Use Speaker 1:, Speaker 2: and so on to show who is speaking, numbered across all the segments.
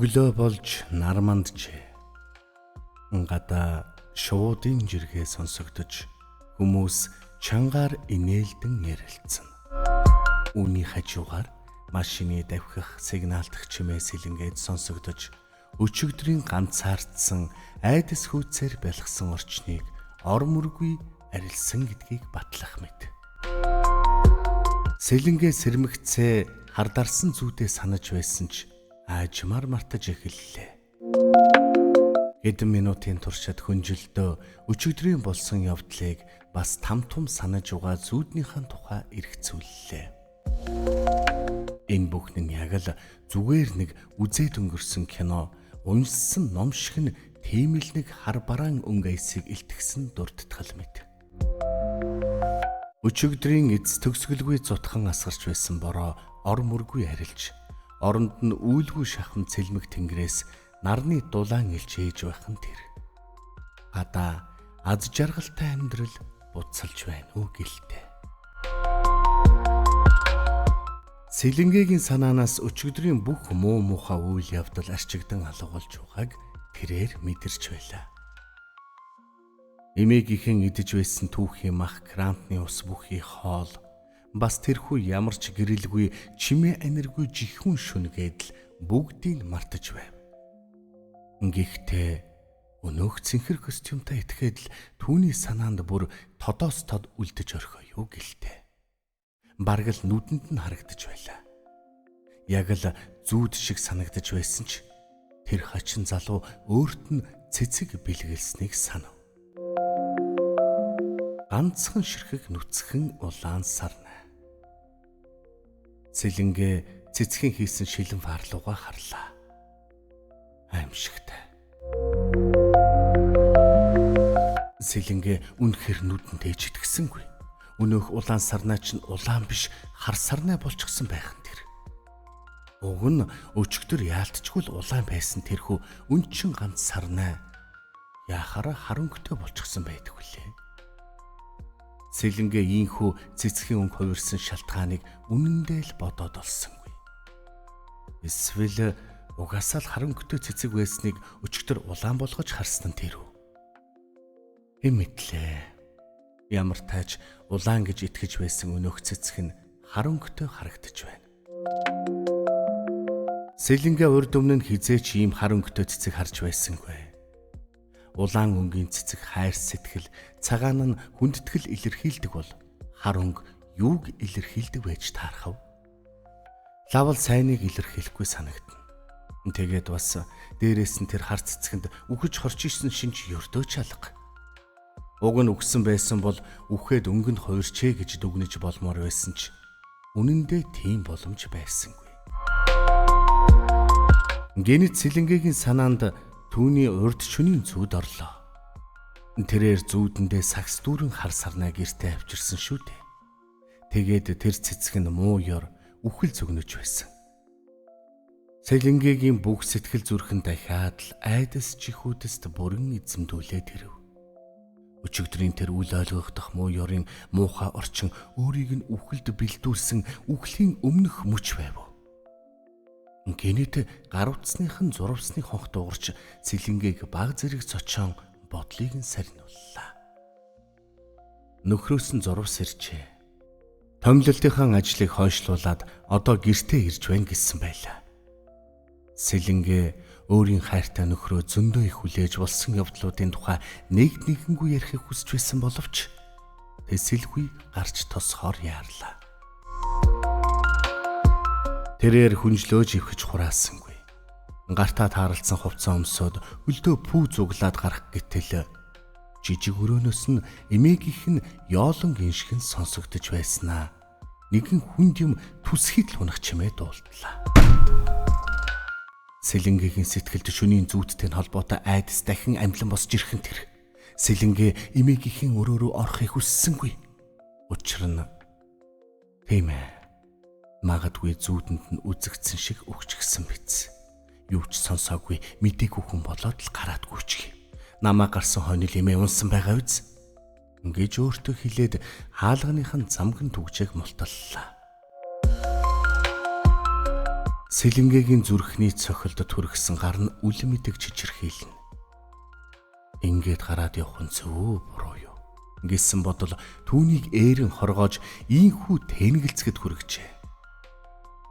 Speaker 1: Өглөө болж нар манджээ. Гадаа шуудын жиргээ сонсогдож хүмүүс чангаар инээлдэн ярилцсан. Үүний хажуугаар машины давхих сигналтах чимээ сэлэнгээд сонсогдож өчигдрийн ганцаардсан айдас хүйцээр бэлгсэн орчныг ор мөргүй арилсан гэдгийг батлах мэт. Сэлэнгээ сэрмэгцээ хардарсан зүйдээ санаж байсан ч аажмаар мартаж эхэллээ. Хэдэн минутын туршид хүнжилдөө өчигдрийн болсон явдлыг бас тамтум санаж угаа зүүднийхэн тухай эргцүүллээ. Энэ бүхэн нь яг л зүгээр нэг үзээд өнгөрсөн кино, уншсан ном шиг нь тийм л нэг хар бараан өнгөйсийг илтгэсэн дурдтгал мэт. Өчигдрийн эз төгсгөлгүй зутхан асгарч байсан бороо ор мөргүй арилж, оронд нь үйлгүй шахам цэлмэг тэнгэрээс нарны дулаан илж ээж байх нь тэр. Гадаа аз жаргалтай амьдрал буцалж байна уу гэлтэй. Сэлэнгээгийн санаанаас өчигдрийн бүх муу муухай үйл явдал арчигдан алгуулж байгааг тэрээр мэдэрч байлаа. Эмээгийнхэн идэж байсан түүхийн мах, крантны ус бүхий хоол, бас тэрхүү ямар ч гэрэлгүй чимээ аниргүй жихүүн шүнгээд л бүгдийг мартаж байв. Гэхдээ өнөөх цэнхэр костюмтай итгэхэд л түүний санаанд бүр тодоос тод үлдэж орхио юу гэлтэй. Бараг л нүдэнд нь харагдаж байлаа. Яг л зүүд шиг санагдаж байсан ч тэр хачин залуу өөрт нь цэцэг бэлгэлснийг санав. Ганцхан ширхэг нүцгэн улаан сарна. Сэлэнгээ цэцгийн хийсэн шилэн фарлууга харлаа. Аимшигтай. Сэлэнгээ үнэхээр нүдэнд ээжитгсэнгүй. Өнөөх улаан сарнаа чинь улаан биш хар сарнаа болчихсон байх нь тэр. Уг нь өчигдөр яалтчгүй л улаан байсан тэрхүү үнчин ганц сарнаа яхаараа харанхуйтай болчихсон байдаг үлээ. Сэлэнгээ ийхүү цэцгийн өнгө хувирсан шалтгааныг үнэндээ л бодоод олсонгүй. Эсвэл угаасаа л харанхуйтай цэцэг байсныг өчигдөр улаан болгож харсан нь тэр үү? Эмэтлээ. Ямар тааж улаан гэж итгэж байсан өнөөх цэцэг нь харанхуйтай харагдаж байна. Сэлэнгээ урд өмнө нь хизээч ийм харанхуйтай цэцэг харж байсангүй. Улаан өнгийн цэцэг хайр сэтгэл, цагаан нь хүндэтгэл илэрхийлдэг бол хар өнг юуг илэрхийлдэг байж таархав? Лавал сайныг илэрхийлэхгүй санагдана. Тэгээд бас дээрээс нь тэр хар цэцгэнд үхэж хорч ирсэн шинж өрдөө чалга. Уг нь үгсэн байсан бол үхээд өнгөнд хувирчээ гэж дүгнэж болмоор байсан ч үнэндээ тийм боломж байсангүй. Гэнэт Сэлэнгээгийн санаанд түүний урд шөнийн зүүд орлоо. Тэрээр зүүдэндээ сагс дүүрэн хар сарнаа гэртээ авчирсан шүү дээ. Тэгээд тэр цэцэг нь муу ёр үхэл зүгнөж байсан. Сэлэнгээгийн бүх сэтгэл зүрхэн дахиад л айдас чихүүдэст бүрэн эзэмдүүлээд ирэв. Өчигдрийн тэр үл ойлгохдох муу ёрын муухай орчин өөрийг нь үхэлд бэлдүүлсэн үхлийн өмнөх мөч байв. Гэнэт гар утасных нь зурвсны хонх дуугарч Сэлэнгээг баг зэрэг цочоон бодлыг нь сарниуллаа. Нөхрөөс нь зурвс ирчээ. Томилолтынхаа ажлыг хойшлуулад одоо гэртээ ирж байна гэсэн байлаа. Сэлэнгээ өөрийн хайртай нөхрөө зөндөө их хүлээж болсон явдлуудын тухай нэгэнгүй ярихыг хүсэж байсан боловч тэсэлгүй гарч тосхоор яарлаа. Тэрээр хүнжлөөж ивхэж хураасангүй. Гартаа тааралцсан хувцас өмсөд өлдөө пүү зуглаад гарах гэтэл жижиг өрөөнөөс нь эмээгийнх нь ёолон гиншгэн сонсогдож байснаа. Нэгэн хүнд юм түсхийд л хунах чимээ дуулдлаа. Сэлэнгээгийн сэтгэлд шөнийн зүүдтэй холбоотой айдас дахин амлан босч ирхэн тэр. Сэлэнгээ эмээгийнхэн өрөөрөө орохыг хүссэнгүй. Учир нь тийм ээ. Магадгүй зүүдэнд нь үзэгдсэн шиг өгчгсөн биз. Юу ч сонсоогүй мдээгүй хүн болоод л гараадгүй ч юм. Намаа гарсан хойно л эмээ унсан байгаа биз. Ингэж өөртөө хэлээд хаалганыхан замган түгжээг мулталлаа. Сэлэнгээгийн зүрхний цохилдод хүргэсэн гар нь үл мэдэг чичирхийлнэ. Ингээд гараад явах нь зөв буруу юу гэсэн бодол түүнийг ээрэн хоргоож ийхүү тэнэгэлцгэд хүргэжээ.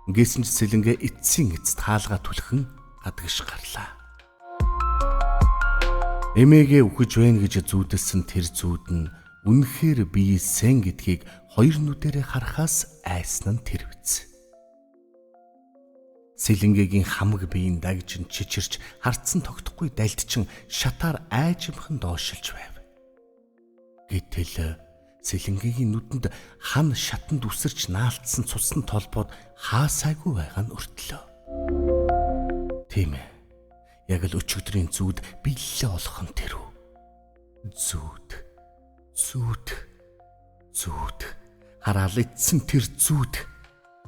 Speaker 1: Гэсэн ч Сэлэнгээ эцсийн эцэст хаалгаа түлхэн гадагш гарлаа. Эмээгээ үхэж байна гэж зүүдэлсэн тэр зүүд нь үнэхээр биесэн гэдгийг хоёр нүдэрээ харахаас айсан нь тэр биз. Сэлэнгээгийн хамаг биеийн дагжин чичирч харцсан тогтохгүй дальдчин шатаар айжимхан доошилж байв. Гэтэл Сэлэнгээгийн нүдэнд хан шатанд үсэрч наалтсан цусны толбоод хаасайгүй байгаа нь өртлөө. Тийм ээ. Яг л өчигдрийн зүүд биллээ олох нь тэр үү. Зүүд. Хараал эцсэн тэр зүүд.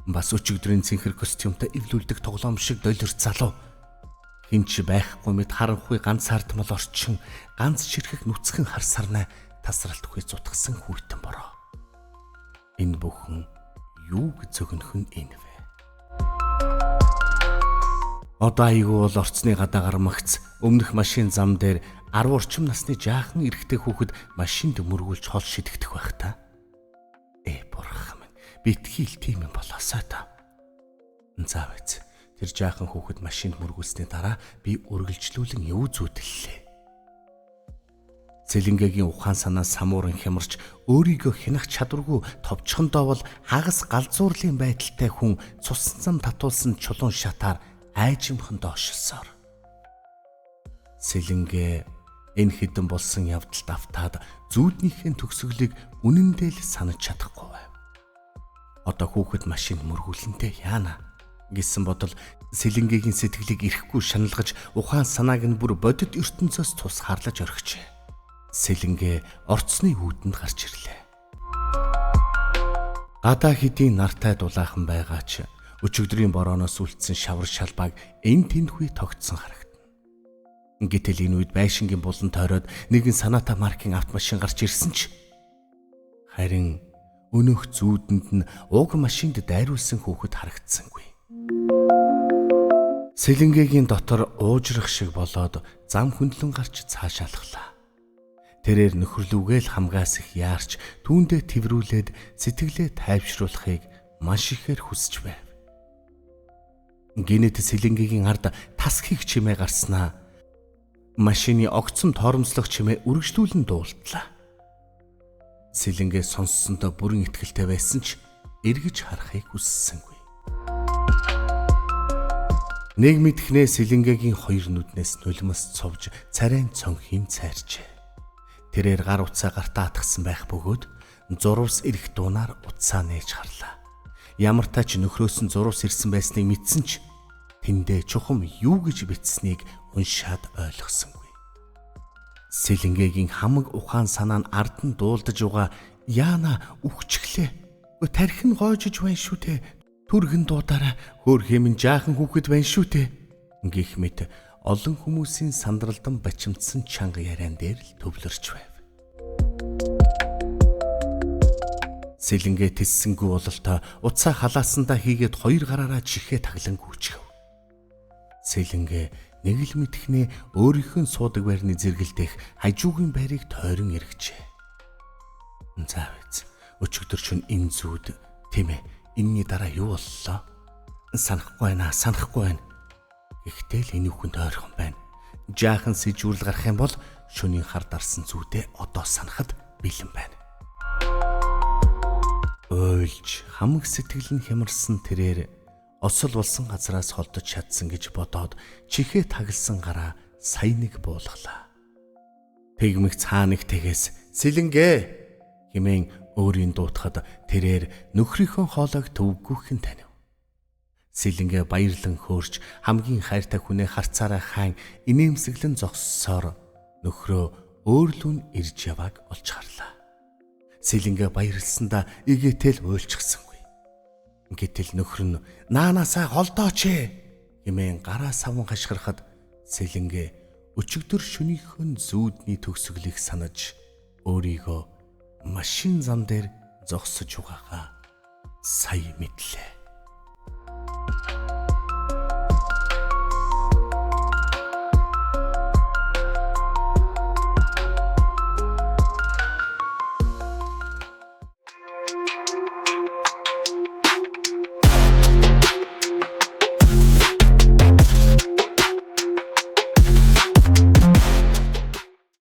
Speaker 1: Бас өчигдрийн цэнхэр костюмтай эвлүүлдэг тоглоом шиг долирч залуу. Хинч байхгүй мэд харанхуй ганц хардмал орчин, ганц ширхэг нүцгэн харсарнаа тасралтгүй зутгсан хүйтэн бороо. Энэ бүхэн юуг зөгнөх нь энэ вэ? Одоо айгүй бол орцны гадаагаар магц өмнөх машин зам дээр 10 орчим насны жаахан эрэгтэй хүүхэд машинд мөргүүлж хол шидэгдэх байх та. Бурхан минь, битгийл тийм юм болоосоо та. Заав эц. Тэр жаахан хүүхэд машинд мөргүүлсний дараа би үргэлжлүүлэн юу зүйдлээ. Сэлэнгээгийн ухаан санаа самууран хямарч өөрийгөө хянах чадваргүй товчхондоо бол хагас галзуурлын байдалтай хүн цусан зам татуулсан чулуун шатаар айжимхан доошилсоор. Сэлэнгээ энэ хідэн болсон явдалд автаад зүүднийхэн төгсгөлийг үнэндээ л санаж чадахгүй байв. Одоо хүүхэд машинд мөргүүлэнтэй яана гэсэн бодол Сэлэнгээгийн сэтгэлийг ирэхгүй шаналгаж ухаан санааг нь бүр бодит ертөнцөөс тусгаарлаж орхижээ. Сэлэнгээ орцны үүдэнд гарч ирлээ. Гадаа хэдийн нартай дулаахан байгаа ч өчигдрийн борооноос үлдсэн шавар шалбааг энэ тэнхүй тогтсон харагдана. Гэтэл энэ үед байшингийн булан тойроод нэгэн санаатай маркийн автомашин гарч ирсэн ч харин өнөөх зүүдэнд нь уг машинд дайруулсан хүүхэд харагдсангүй. Сэлэнгээгийн дотор уужрах шиг болоод зам хөндлөн гарч цаашаалхлаа. Тэрээр нөхөрлөвгээл хамгаас их яарч түүндээ тэврүүлээд сэтгэлээ тайвшруулахыг маш ихээр хүсэж байв. Гинэт Сэлэнгээгийн ард тасхийг чимээ гарснаа машины огцом торомслох чимээ үргэлжлүүлэн дуултлаа. Сэлэнгээ сонссондоо бүрэн итгэлтэй байсан ч эргэж харахыг хүссэнгүй. Нэг мэдхнээ Сэлэнгээгийн хоёр нүднээс нулимс цовж царайн цонхийн цайрчээ. Тэрээр гар утсаа гартаа атгсан байх бөгөөд зурвас ирэх дуунаар утсаа нээж харлаа. Ямар тач нөхрөөс нь зурвас ирсэн байсныг мэдсэн ч тэндээ чухам юу гэж бичсэнийг уншаад ойлгосонгүй. Сэлэнгээгийн хамаг ухаан санаа нь ард нь дуулдаж угаа яана үхчихлээ. Тархин гоожиж байна шүү те. Түргэн дуудаараа хөөр хэмэн жаахан хүүхэд байна шүү те. Гэх мэт олон хүмүүсийн сандралдан бачимдсан чанга яриан дээр л төвлөрч байв. Сэлэнгээ тэссэнгүй бололтой утсаа халаасандаа хийгээд хоёр гараараа чихээ таглан гүйчихв. Сэлэнгээ нэг л мэдхнээ өөрийнхөө суудаг байрны зэрэгэлдэх хажуугийн байрыг тойрон эргэжээ. Заавч өчигдөр чинь энэ зүүд тийм ээ, энэний дараа юу боллоо? Санахгүй байна. Гэхдээ л энэ үхэнд ойрхон байна. Жаахан сэжүүрэл гарах юм бол шөнийн хар дарсан зүйдээ одоо санахад бэлэн байна. Ойлж хамаг сэтгэл нь хямарсан тэрээр осол болсон газраас холдож чадсан гэж бодоод чихээ тагласан гараа сая нэг буулгалаа. Тэгмэг цааныг тэгээс Сэлэнгээ хэмээн өөрийн дуутахад тэрээр нөхрийнхөө хоолойг төвгүйхэн танив. Сэлэнгээ баярлан хөөрч хамгийн хайртай хүнээ харцаараа хаан инээмсэглэн зогссоор нөхрөө өөрлөн ирж явааг олж харлаа. Сэлэнгээ баярлсандаа игээтэл уйлчихсангүй. Гэтэл нөхөр нь наанасаа холдооч хэмээн гараа саван хашгирахад Сэлэнгээ өчигдөр шөнийхөн зүүдний төгсгөлийг санаж өөрийгөө машин зам дээр зогсож байгаагаа сая мэдлээ.